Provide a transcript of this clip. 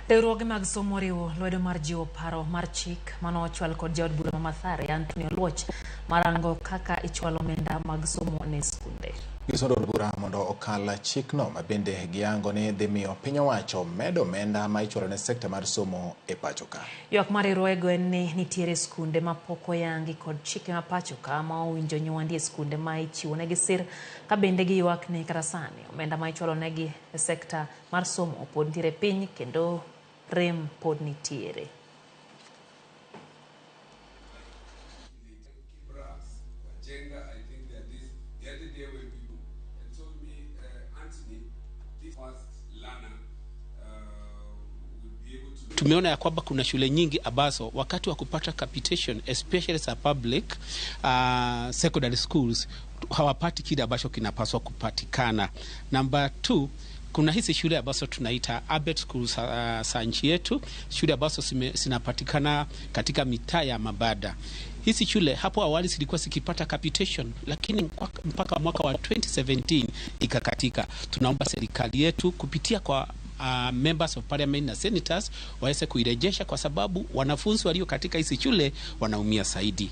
Riwruoge mag somo riwo lwedo mar jiwo paro mar chik mano ochwal kod jaod bura Mathare Anthony Oluoch marango kaka ichwalo omenda mag somo ne skunde. Gisodor bura mondo okala chikno mabende giango ni dhi miyo piny owacho medo omenda ma ichwalo ne sekta mar somo e pacho ka. Ywak mar riwruoge en ni nitiere skunde ma pok oyangi kod chike ma pacho ka ma owinjo nyuandie skunde ma ichiwo negi sir ka bende giywak ni kata sani omenda ma ichwalo negi e sekta mar somo pod nitiere piny kendo rem pod nitiere. Tumeona ya kwamba kuna shule nyingi ambazo wakati wa kupata capitation especially za public secondary schools hawapati kile ambacho kinapaswa kupatikana. Number 2, kuna hizi shule ambazo tunaita urban schools za nchi yetu, shule ambazo zinapatikana katika mitaa ya mabada. Hizi shule hapo awali zilikuwa zikipata capitation, lakini mpaka mwaka wa 2017 ikakatika. Tunaomba serikali yetu kupitia kwa members of parliament na senators waweze kuirejesha, kwa sababu wanafunzi walio katika hizi shule wanaumia zaidi.